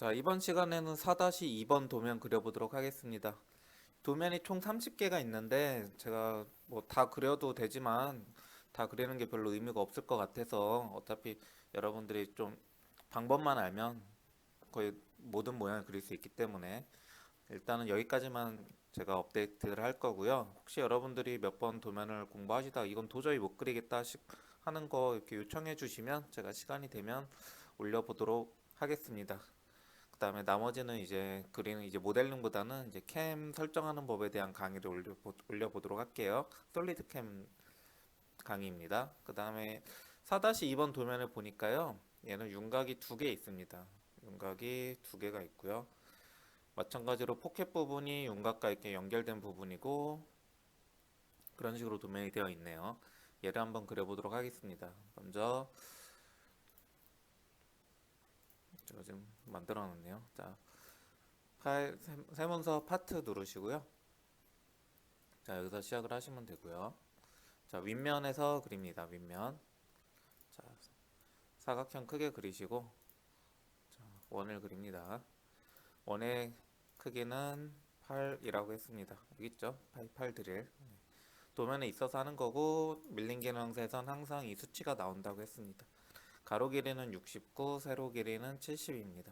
자, 이번 시간에는 4-2번 도면 그려보도록 하겠습니다. 도면이 총 30개가 있는데 제가 뭐 다 그려도 되지만 다 그리는 게 별로 의미가 없을 것 같아서 어차피 여러분들이 좀 방법만 알면 거의 모든 모양을 그릴 수 있기 때문에 일단은 여기까지만 제가 업데이트를 할 거고요. 혹시 여러분들이 몇 번 도면을 공부하시다가 이건 도저히 못 그리겠다 하는 거 이렇게 요청해 주시면 제가 시간이 되면 올려보도록 하겠습니다. 그다음에 나머지는 이제 그리는 이제 모델링보다는 이제 캠 설정하는 법에 대한 강의를 올려보도록 할게요. 솔리드 캠 강의입니다. 그다음에 4-2번 도면을 보니까요. 얘는 윤곽이 두 개 있습니다. 윤곽이 두 개가 있고요. 마찬가지로 포켓 부분이 윤곽과 이렇게 연결된 부분이고 그런 식으로 도면이 되어 있네요. 얘를 한번 그려보도록 하겠습니다. 먼저 제가 지금 만들어 놨네요. 자, 파일 세문서 파트 누르시고요. 자, 여기서 시작을 하시면 되고요. 자, 윗면에서 그립니다. 윗면. 자, 사각형 크게 그리시고 자, 원을 그립니다. 원의 크기는 8이라고 했습니다. 여기 있죠? 8 드릴. 도면에 있어서 하는 거고 밀린 기능에선 항상 이 수치가 나온다고 했습니다. 가로 길이는 69, 세로 길이는 70입니다.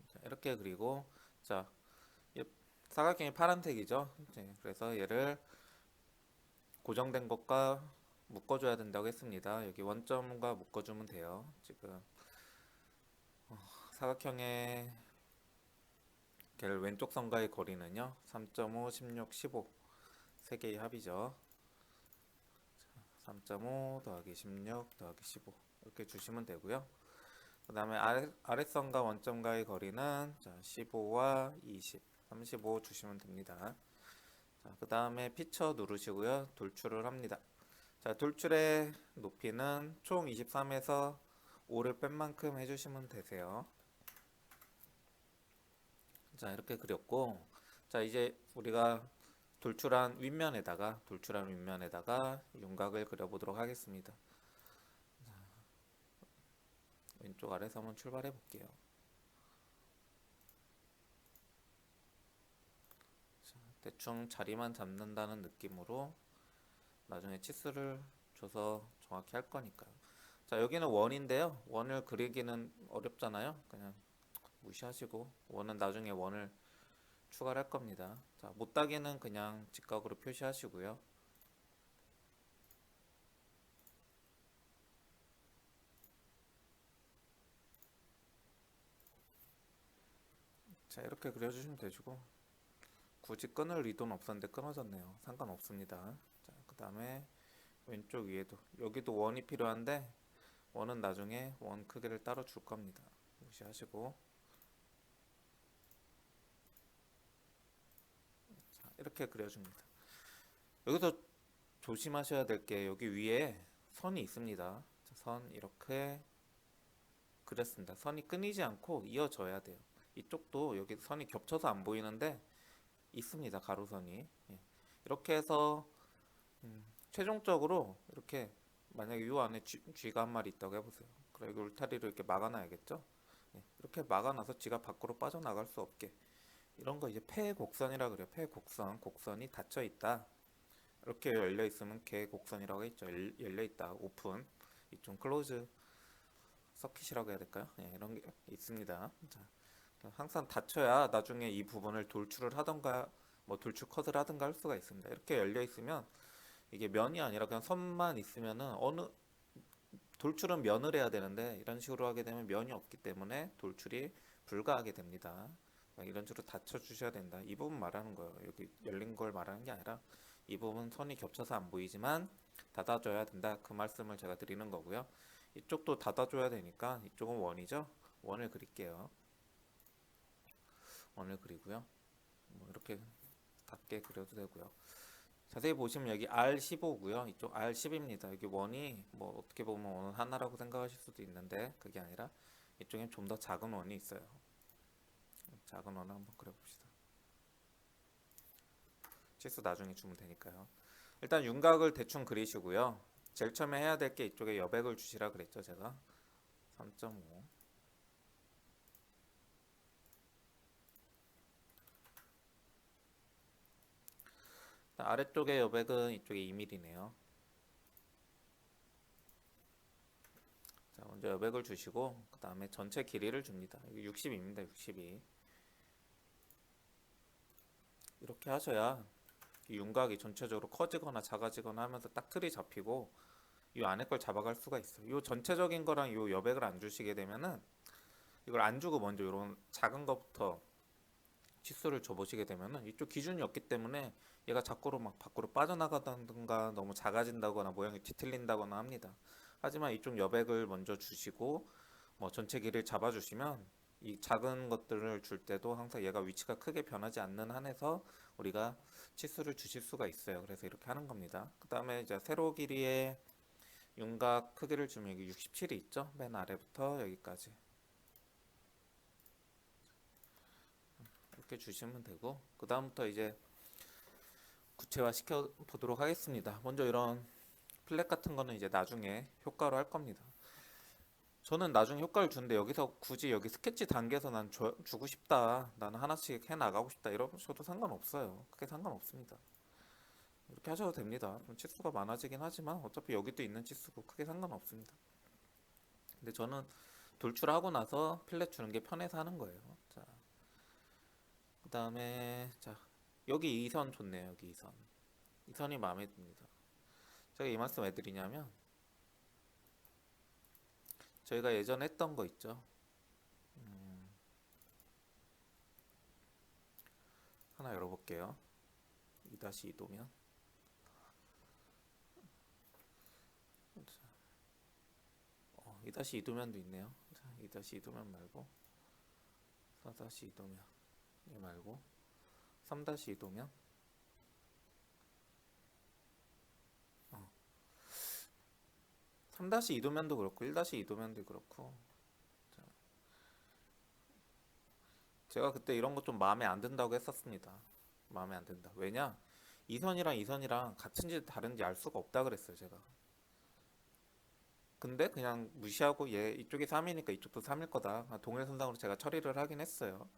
자, 이렇게 그리고 자, 사각형이 파란색이죠. 네, 그래서 얘를 고정된 것과 묶어줘야 된다고 했습니다. 여기 원점과 묶어주면 돼요. 지금 사각형의 걔를 왼쪽 선과의 거리는요 3.5, 16, 15 세 개의 합이죠. 3.5 더하기 16 더하기 15 이렇게 주시면 되고요. 그 다음에 아랫선과 원점과의 거리는 15와 20, 35 주시면 됩니다. 그 다음에 피처 누르시고요. 돌출을 합니다. 자, 돌출의 높이는 총 23에서 5를 뺀 만큼 해주시면 되세요. 자, 이렇게 그렸고, 자, 이제 우리가 돌출한 윗면에다가 윤곽을 그려보도록 하겠습니다. 자, 왼쪽 아래서 한번 출발해 볼게요. 자, 대충 자리만 잡는다는 느낌으로 나중에 치수를 줘서 정확히 할 거니까요. 자, 여기는 원인데요. 원을 그리기는 어렵잖아요. 그냥 무시하시고 원은 나중에 원을 추가를 할 겁니다. 자, 못따기는 그냥 직각으로 표시하시고요. 자, 이렇게 그려주시면 되시고 굳이 끊을 의도는 없었는데 끊어졌네요. 상관없습니다. 자, 그 다음에 왼쪽 위에도 여기도 원이 필요한데 원은 나중에 원 크기를 따로 줄 겁니다. 무시하시고 자, 이렇게 그려줍니다. 여기서 조심하셔야 될 게 여기 위에 선이 있습니다. 자, 선 이렇게 그렸습니다. 선이 끊이지 않고 이어져야 돼요. 이쪽도 여기 선이 겹쳐서 안 보이는데 있습니다. 가로선이. 예. 이렇게 해서 최종적으로 이렇게 만약에 이 안에 쥐가 한 마리 있다고 해보세요. 그럼 여기 울타리를 이렇게 막아놔야겠죠. 예. 이렇게 막아놔서 쥐가 밖으로 빠져나갈 수 없게 이런 거 이제 폐곡선이라 그래요. 폐곡선, 곡선이 닫혀 있다. 이렇게 열려 있으면 개곡선이라고 했죠. 열려 있다. 오픈. 이좀 클로즈 서킷이라고 해야 될까요? 예, 이런 게 있습니다. 자, 항상 닫혀야 나중에 이 부분을 돌출을 하던가 뭐 돌출 컷을 하던가 할 수가 있습니다. 이렇게 열려 있으면 이게 면이 아니라 그냥 선만 있으면은 어느 돌출은 면을 해야 되는데 이런 식으로 하게 되면 면이 없기 때문에 돌출이 불가하게 됩니다. 이런 식으로 닫혀 주셔야 된다. 이 부분 말하는 거예요. 여기 열린 걸 말하는 게 아니라 이 부분 선이 겹쳐서 안 보이지만 닫아줘야 된다. 그 말씀을 제가 드리는 거고요. 이쪽도 닫아줘야 되니까 이쪽은 원이죠. 원을 그릴게요. 원을 그리고요. 뭐 이렇게 닫게 그려도 되고요. 자세히 보시면 여기 R15고요. 이쪽 R10입니다. 여기 원이 뭐 어떻게 보면 원 하나라고 생각하실 수도 있는데 그게 아니라 이쪽엔 좀 더 작은 원이 있어요. 작은 원을 한번 그려봅시다. 치수 나중에 주면 되니까요. 일단 윤곽을 대충 그리시고요. 제일 처음에 해야 될 게 이쪽에 여백을 주시라 그랬죠 제가. 3.5 자, 아래쪽의 여백은 이쪽에 2mm네요. 자, 먼저 여백을 주시고 그 다음에 전체 길이를 줍니다. 여기 60입니다. 62. 이렇게 하셔야 이 윤곽이 전체적으로 커지거나 작아지거나 하면서 딱 틀이 잡히고 이 안에 걸 잡아갈 수가 있어요. 이 전체적인 거랑 이 여백을 안 주시게 되면은 이걸 안 주고 먼저 이런 작은 것부터 치수를 줘보시게 되면은 이쪽 기준이 없기 때문에 얘가 자꾸로 막 밖으로 빠져나가던가 너무 작아진다거나 모양이 뒤틀린다거나 합니다. 하지만 이쪽 여백을 먼저 주시고 뭐 전체 길이를 잡아주시면 이 작은 것들을 줄 때도 항상 얘가 위치가 크게 변하지 않는 한에서 우리가 치수를 주실 수가 있어요. 그래서 이렇게 하는 겁니다. 그 다음에 이제 세로 길이의 윤곽 크기를 주면 여기 67이 있죠. 맨 아래부터 여기까지 이렇게 주시면 되고 그 다음부터 이제 구체화 시켜 보도록 하겠습니다. 먼저 이런 플랫 같은 거는 이제 나중에 효과로 할 겁니다. 저는 나중에 효과를 주는데 여기서 굳이 여기 스케치 단계에서 난 주고 싶다, 나는 하나씩 해 나가고 싶다 이러셔도 상관없어요. 크게 상관없습니다. 이렇게 하셔도 됩니다. 좀 치수가 많아지긴 하지만 어차피 여기도 있는 치수고 크게 상관없습니다. 근데 저는 돌출하고 나서 플랫 주는 게 편해서 하는 거예요. 자, 그 다음에 자, 여기 이 선 좋네요. 여기 이 선. 이 선이 마음에 듭니다. 제가 이 말씀 왜 드리냐면 저희가 예전에 했던 거 있죠. 하나 열어볼게요. 2-2도면 2-2도면도 있네요. 자, 2-2도면 말고 4-2도면 얘 말고 3-2도면 3-2도면도 그렇고 1-2도면도 그렇고 자, 제가 그때 이런 거 좀 마음에 안 든다고 했었습니다. 마음에 안 든다. 왜냐? 이 선이랑 이 선이랑 같은지 다른지 알 수가 없다 그랬어요, 제가. 근데 그냥 무시하고 얘 이쪽이 3이니까 이쪽도 3일 거다. 동일선상으로 제가 처리를 하긴 했어요.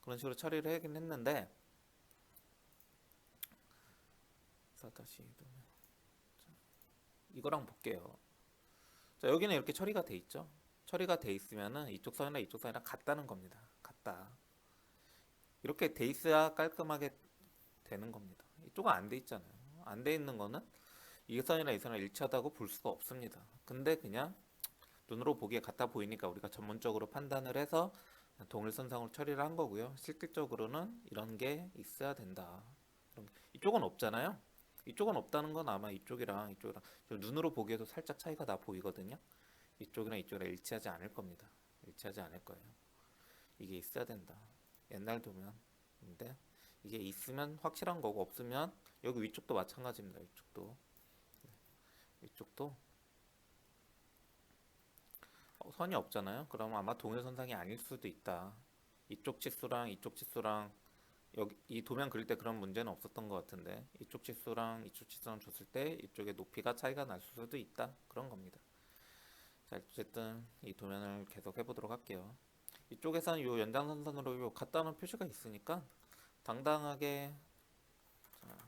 그런 식으로 처리를 하긴 했는데 4-2도면 이거랑 볼게요. 자, 여기는 이렇게 처리가 돼 있죠. 처리가 돼 있으면은 이쪽 선이랑 이쪽 선이랑 같다는 겁니다. 같다. 이렇게 돼 있어야 깔끔하게 되는 겁니다. 이쪽은 안 돼 있잖아요. 안 돼 있는 거는 이 선이랑 이 선이랑 일치하다고 볼 수가 없습니다. 근데 그냥 눈으로 보기에 같아 보이니까 우리가 전문적으로 판단을 해서 동일선상으로 처리를 한 거고요. 실질적으로는 이런 게 있어야 된다. 이쪽은 없잖아요. 이쪽은 없다는 건 아마 이쪽이랑 이쪽이랑 눈으로 보기에도 살짝 차이가 나 보이거든요. 이쪽이랑 이쪽이랑 일치하지 않을 겁니다. 일치하지 않을 거예요. 이게 있어야 된다. 옛날 도면인데 이게 있으면 확실한 거고 없으면 여기 위쪽도 마찬가지입니다. 위쪽도 선이 없잖아요. 그러면 아마 동일선상이 아닐 수도 있다. 이쪽 치수랑 이쪽 치수랑 여기 이 도면 그릴 때 그런 문제는 없었던 것 같은데 이쪽 치수랑 이쪽 치수랑 줬을 때 이쪽의 높이가 차이가 날 수도 있다. 그런 겁니다. 자, 어쨌든 이 도면을 계속 해보도록 할게요. 이쪽에서는 요 연장선상으로 요 갖다 놓은 표시가 있으니까 당당하게 자,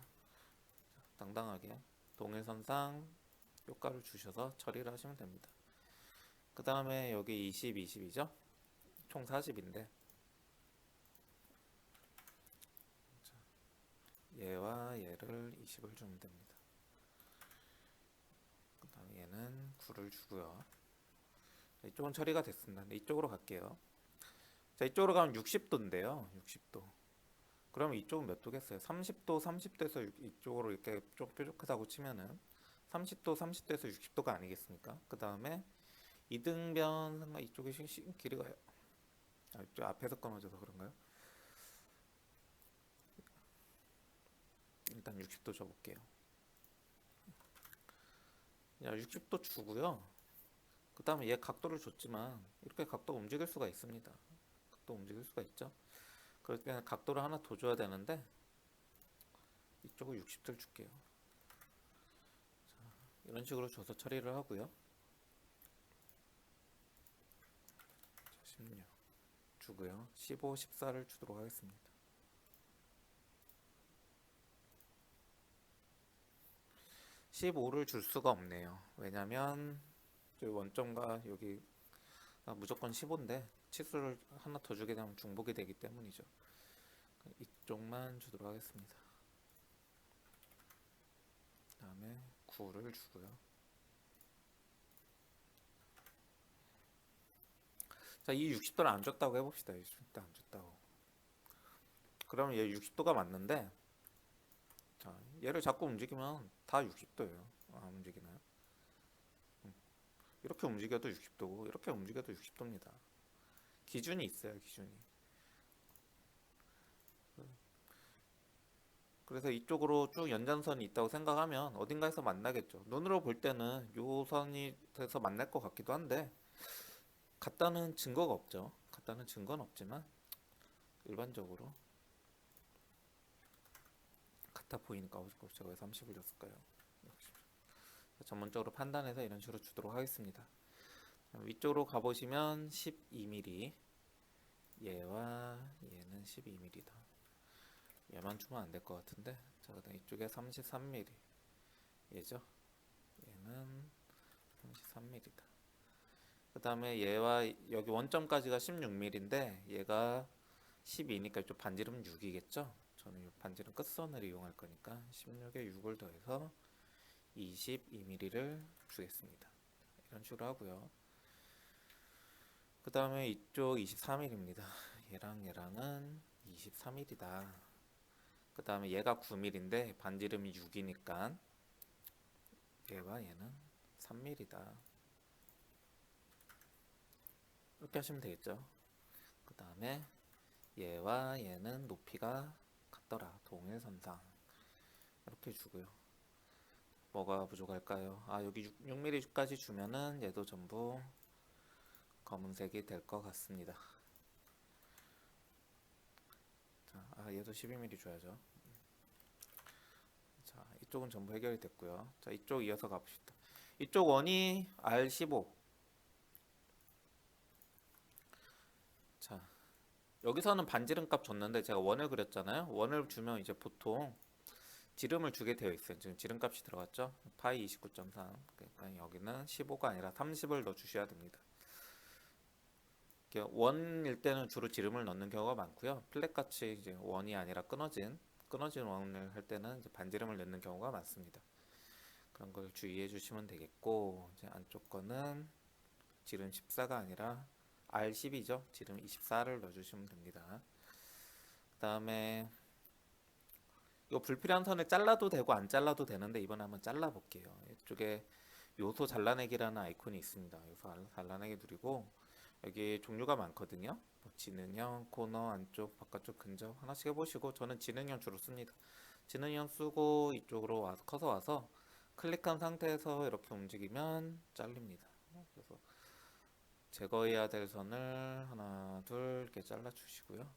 당당하게 동일선상 효과를 주셔서 처리를 하시면 됩니다. 그 다음에 여기 20, 20이죠? 총 40인데 얘와 얘를 20을 주면 됩니다. 그 다음에 얘는 9를 주고요. 이쪽은 처리가 됐습니다. 이쪽으로 갈게요. 자, 이쪽으로 가면 60도인데요. 60도. 그러면 이쪽은 몇 도겠어요? 30도, 30도에서 이쪽으로 이렇게 좀 뾰족하다고 치면은 30도, 30도에서 60도가 아니겠습니까? 그 다음에 이등변 이쪽에 길이가 이쪽 앞에서 끊어져서 그런가요? 일단 60도 줘볼게요. 60도 주고요. 그 다음에 얘 각도를 줬지만 이렇게 각도 움직일 수가 있습니다. 각도 움직일 수가 있죠. 그럴 때는 각도를 하나 더 줘야 되는데 이쪽을 60도를 줄게요. 자, 이런 식으로 줘서 처리를 하고요. 자, 16 주고요. 15, 14를 주도록 하겠습니다. 15를 줄 수가 없네요. 왜냐면 저기 원점과 여기 무조건 15인데 치수를 하나 더 주게 되면 중복이 되기 때문이죠. 이쪽만 주도록 하겠습니다. 그 다음에 9를 주고요. 자, 이 60도를 안 줬다고 해봅시다. 60도 안 줬다고. 그러면 얘 60도가 맞는데, 자, 얘를 자꾸 움직이면 다 60도예요. 안 움직이나요? 이렇게 움직여도 60도고, 이렇게 움직여도 60도입니다. 기준이 있어요, 기준이. 그래서 이쪽으로 쭉 연장선이 있다고 생각하면 어딘가에서 만나겠죠. 눈으로 볼 때는 요 선이 돼서 만날 것 같기도 한데, 같다는 증거가 없죠. 같다는 증거는 없지만, 일반적으로 같아 보이니까 제가 왜 30을 줬을까요? 전문적으로 판단해서 이런 식으로 주도록 하겠습니다. 위쪽으로 가보시면 12mm, 얘와 얘는 12mm다. 얘만 주면 안 될 것 같은데, 자, 그다음 이쪽에 33mm, 얘죠? 얘는 33mm다. 그 다음에 얘와 여기 원점까지가 16mm인데 얘가 12니까 이쪽 반지름 6이겠죠? 저는 이 반지름 끝선을 이용할 거니까 16에 6을 더해서 22mm를 주겠습니다. 이런 식으로 하고요. 그 다음에 이쪽 23mm입니다. 얘랑은 23mm다. 그 다음에 얘가 9mm인데 반지름이 6이니까 얘와 얘는 3mm다. 이렇게 하시면 되겠죠. 그 다음에 얘와 얘는 높이가 같더라. 동일선상. 이렇게 주고요. 뭐가 부족할까요? 여기 6mm까지 주면은 얘도 전부 검은색이 될 것 같습니다. 자, 얘도 12mm 줘야죠. 자, 이쪽은 전부 해결이 됐고요. 자, 이쪽 이어서 가봅시다. 이쪽 원이 R15. 자, 여기서는 반지름 값 줬는데 제가 원을 그렸잖아요. 원을 주면 이제 보통 지름을 주게 되어 있어요. 지금 지름 값이 들어갔죠. 파이 29.3. 그러니까 여기는 15가 아니라 30을 넣어 주셔야 됩니다. 원일 때는 주로 지름을 넣는 경우가 많고요. 플랫 같이 이제 원이 아니라 끊어진 원을 할 때는 이제 반지름을 넣는 경우가 많습니다. 그런 걸 주의해 주시면 되겠고, 이제 안쪽 거는 지름 14가 아니라 R10이죠. 지름 24를 넣어 주시면 됩니다. 그 다음에 이거 불필요한 선을 잘라도 되고 안 잘라도 되는데 이번에 한번 잘라 볼게요. 이쪽에 요소 잘라내기라는 아이콘이 있습니다. 요소 잘라내기 누르고 여기 종류가 많거든요. 지능형, 코너, 안쪽, 바깥쪽, 근접 하나씩 해보시고, 저는 지능형 주로 씁니다. 지능형 쓰고 이쪽으로 와서 커서 와서 클릭한 상태에서 이렇게 움직이면 잘립니다. 그래서 제거해야 될 선을 하나, 둘 이렇게 잘라주시고요.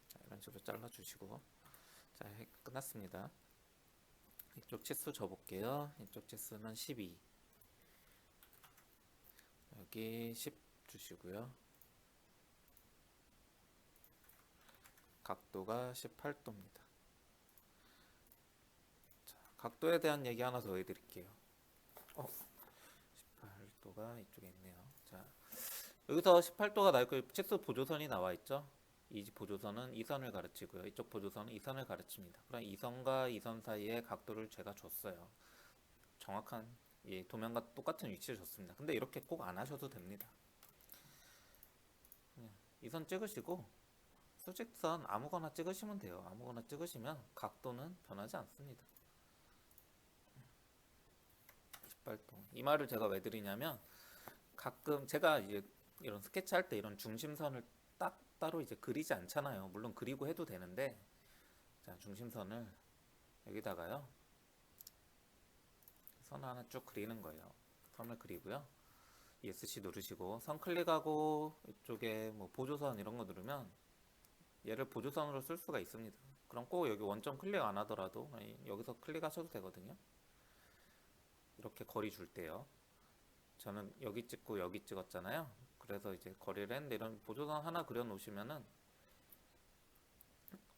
자, 이런 식으로 잘라주시고, 자, 끝났습니다. 이쪽 치수 줘볼게요. 이쪽 치수는 12, 여기 10 주시고요. 각도가 18도입니다. 자, 각도에 대한 얘기 하나 더 해드릴게요. 18도가 이쪽에 있네요. 자, 여기서 18도가 나있고 치수 보조선이 나와 있죠. 이 보조선은 이 선을 가르치고요. 이쪽 보조선은 이 선을 가르칩니다. 그럼 이 선과 이 선 사이의 각도를 제가 줬어요. 정확한 도면과 똑같은 위치를 줬습니다. 근데 이렇게 꼭 안 하셔도 됩니다. 이 선 찍으시고 수직선 아무거나 찍으시면 돼요. 아무거나 찍으시면 각도는 변하지 않습니다. 18도. 이 말을 제가 왜 드리냐면 가끔 제가 이제 이런 스케치 할 때 이런 중심선을 딱 따로 이제 그리지 않잖아요. 물론 그리고 해도 되는데, 자, 중심선을 여기다가요. 선 하나 쭉 그리는 거예요. 선을 그리고요. ESC 누르시고 선 클릭하고 이쪽에 뭐 보조선 이런 거 누르면 얘를 보조선으로 쓸 수가 있습니다. 그럼 꼭 여기 원점 클릭 안 하더라도 여기서 클릭하셔도 되거든요. 이렇게 거리 줄 때요. 저는 여기 찍고 여기 찍었잖아요. 그래서 이제 거리를 했는데 이런 보조선 하나 그려 놓으시면은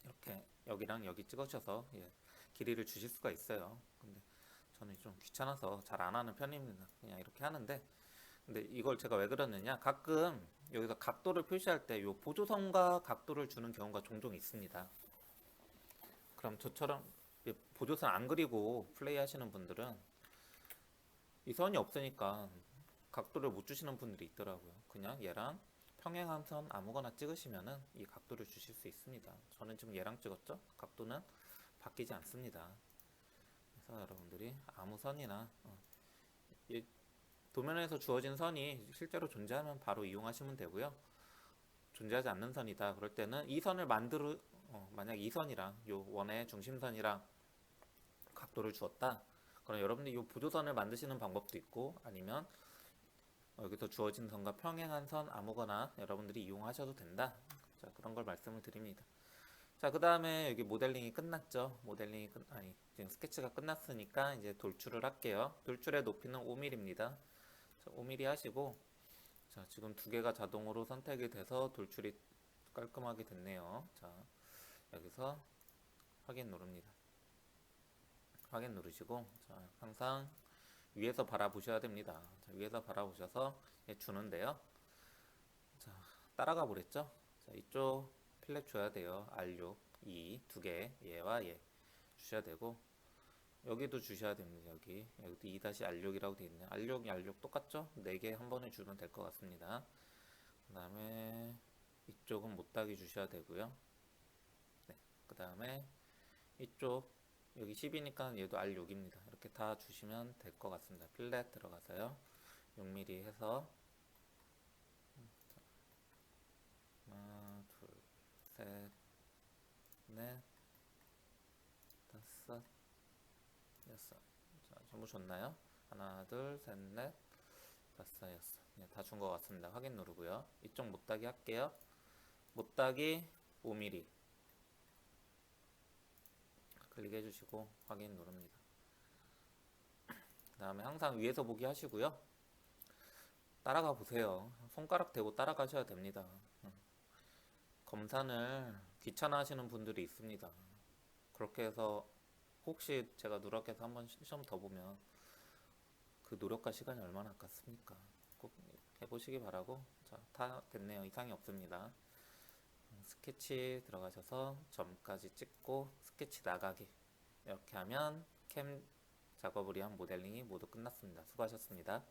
이렇게 여기랑 여기 찍으셔서 길이를 주실 수가 있어요. 근데 저는 좀 귀찮아서 잘 안 하는 편입니다. 그냥 이렇게 하는데, 근데 이걸 제가 왜 그러느냐, 가끔 여기서 각도를 표시할 때 요 보조선과 각도를 주는 경우가 종종 있습니다. 그럼 저처럼 보조선 안 그리고 플레이 하시는 분들은 이 선이 없으니까 각도를 못 주시는 분들이 있더라고요. 그냥 얘랑 평행한 선 아무거나 찍으시면은 이 각도를 주실 수 있습니다. 저는 지금 얘랑 찍었죠? 각도는 바뀌지 않습니다. 그래서 여러분들이 아무 선이나 이 도면에서 주어진 선이 실제로 존재하면 바로 이용하시면 되고요. 존재하지 않는 선이다 그럴 때는 이 선을 만약 이 선이랑 요 원의 중심선이랑 각도를 주었다. 그럼 여러분들이 이 보조선을 만드시는 방법도 있고, 아니면 여기서 주어진 선과 평행한 선 아무거나 여러분들이 이용하셔도 된다. 자, 그런 걸 말씀을 드립니다. 자, 그 다음에 여기 모델링이 끝났죠. 아니, 지금 스케치가 끝났으니까 이제 돌출을 할게요. 돌출의 높이는 5mm입니다. 자, 5mm 하시고, 자, 지금 두 개가 자동으로 선택이 돼서 돌출이 깔끔하게 됐네요. 자, 여기서 확인 누릅니다. 확인 누르시고, 자, 항상 위에서 바라보셔야 됩니다. 자, 위에서 바라보셔서 주는데요. 자, 따라가 보랬죠? 자, 이쪽 필렛 줘야 돼요. R6, 2, 두 개, 얘와 얘 주셔야 되고, 여기도 주셔야 됩니다. 여기도 2-R6이라고 되어 있네요. R6, R6 똑같죠? 4개 한 번에 주면 될 것 같습니다. 그 다음에 이쪽은 못따기 주셔야 되고요. 네, 그 다음에 이쪽 여기 10이니까 얘도 R6입니다. 이렇게 다 주시면 될 것 같습니다. 필렛 들어가서요. 6mm 해서 하나, 둘, 셋, 넷, 다섯, 여섯. 자, 전부 줬나요? 하나, 둘, 셋, 넷, 다섯, 여섯. 네, 다 준 것 같습니다. 확인 누르고요. 이쪽 못따기 할게요. 못따기 5mm 클릭해 주시고 확인 누릅니다. 그 다음에 항상 위에서 보기 하시고요. 따라가 보세요. 손가락 대고 따라가셔야 됩니다. 검산을 귀찮아 하시는 분들이 있습니다. 그렇게 해서 혹시 제가 누락해서 한번 시험 더 보면 그 노력과 시간이 얼마나 아깝습니까? 꼭 해보시기 바라고. 자, 다 됐네요. 이상이 없습니다. 스케치 들어가셔서 점까지 찍고 스케치 나가기 이렇게 하면 캠 작업을 위한 모델링이 모두 끝났습니다. 수고하셨습니다.